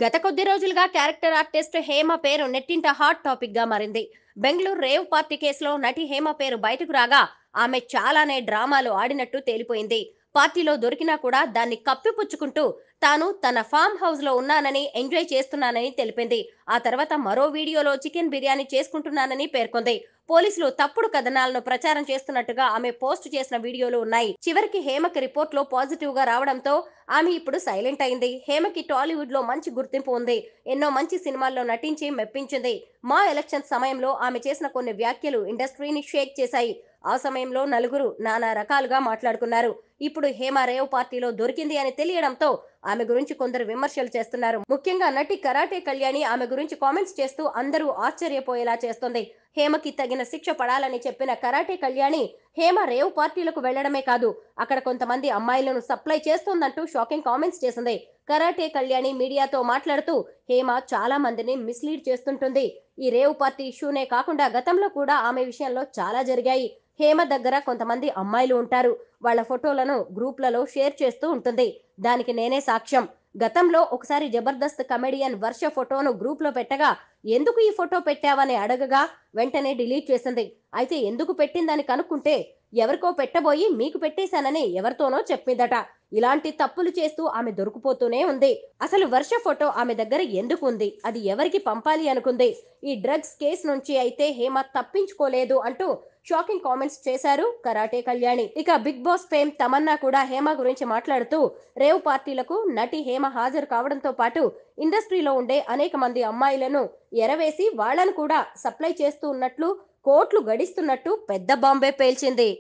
గత కొద్ది రోజులుగా క్యారెక్టర్ ఆర్టిస్ట్ హేమ పేరు నెట్టింట హాట్ టాపిక్ గా మారింది. బెంగళూరు రేవ్ పార్టీ కేసులో నటి హేమ పేరు బయటకు రాగా ఆమె చాలానే డ్రామాలు ఆడినట్టు తేలిపోయింది. పార్టీలో దొరికినా కూడా దాన్ని కప్పిపుచ్చుకుంటూ తాను తన ఫామ్ హౌస్ లో ఉన్నానని ఎంజాయ్ చేస్తున్నానని తెలిపింది. ఆ తర్వాత మరో వీడియోలో చికెన్ బిర్యానీ చేసుకుంటున్నానని పేర్కొంది. పోలీసులు తప్పుడు కథనాలను ప్రచారం చేస్తున్నట్టుగా ఆమె పోస్ట్ చేసిన వీడియోలు ఉన్నాయి. చివరికి హేమకి రిపోర్ట్ లో పాజిటివ్ గా రావడంతో ఆమె ఇప్పుడు సైలెంట్ అయింది. హేమకి టాలీవుడ్ లో మంచి గుర్తింపు ఉంది. ఎన్నో మంచి సినిమాల్లో నటించి మెప్పించింది. మా ఎలక్షన్ సమయంలో ఆమె చేసిన కొన్ని వ్యాఖ్యలు ఇండస్ట్రీని షేక్ చేశాయి. ఆ సమయంలో నలుగురు నానా రకాలుగా మాట్లాడుకున్నారు. ఇప్పుడు హేమ రేవ్ పార్టీలో దొరికింది అని తెలియడంతో ఆమె గురించి కొందరు విమర్శలు చేస్తున్నారు. ముఖ్యంగా నటి కరాటే కళ్యాణి ఆమె గురించి కామెంట్స్ చేస్తూ అందరూ ఆశ్చర్యపోయేలా చేస్తోంది. హేమకి తగిన శిక్ష పడాలని చెప్పిన కరాటే కళ్యాణి హేమ రేవ్ పార్టీలకు వెళ్లడమే కాదు, అక్కడ కొంతమంది అమ్మాయిలను సప్లై చేస్తోందంటూ షాకింగ్ కామెంట్స్ చేసింది. కరాటే కళ్యాణి మీడియాతో మాట్లాడుతూ హేమ చాలా మందిని మిస్లీడ్ చేస్తుంటుంది. ఈ రేవ్ పార్టీ ఇష్యూనే కాకుండా గతంలో కూడా ఆమె విషయంలో చాలా జరిగాయి. హేమ దగ్గర కొంతమంది అమ్మాయిలు ఉంటారు. వాళ్ళ ఫోటోలను గ్రూప్లలో షేర్ చేస్తూ ఉంటుంది. దానికి నేనే సాక్ష్యం. గతంలో ఒకసారి జబర్దస్త్ కమెడియన్ వర్ష ఫోటోను గ్రూప్ లో పెట్టగా ఎందుకు ఈ ఫోటో పెట్టావని అడగగా వెంటనే డిలీట్ చేసింది. అయితే ఎందుకు పెట్టిందని కనుక్కుంటే ఎవరికో పెట్టబోయి మీకు పెట్టేశానని ఎవరితోనో చెప్పిందట. ఇలాంటి తప్పులు చేస్తూ ఆమె దొరికిపోతూనే ఉంది. అసలు వర్ష ఫోటో ఆమె దగ్గర ఎందుకు ఉంది, అది ఎవరికి పంపాలి అనుకుంది, ఈ డ్రగ్స్ కేసు నుంచి అయితే హేమ తప్పించుకోలేదు అంటూ షాకింగ్ కామెంట్స్ చేశారు కరాటే కళ్యాణి. ఇక బిగ్ బాస్ ఫేమ్ తమన్నా కూడా హేమ గురించి మాట్లాడుతూ రేవ్ పార్టీలకు నటి హేమ హాజరు కావడంతో పాటు ఇండస్ట్రీలో ఉండే అనేక మంది అమ్మాయిలను ఎరవేసి వాళ్లను కూడా సప్లై చేస్తూ ఉన్నట్లు, కోట్లు గడిస్తున్నట్టు పెద్ద బాంబే పేల్చింది.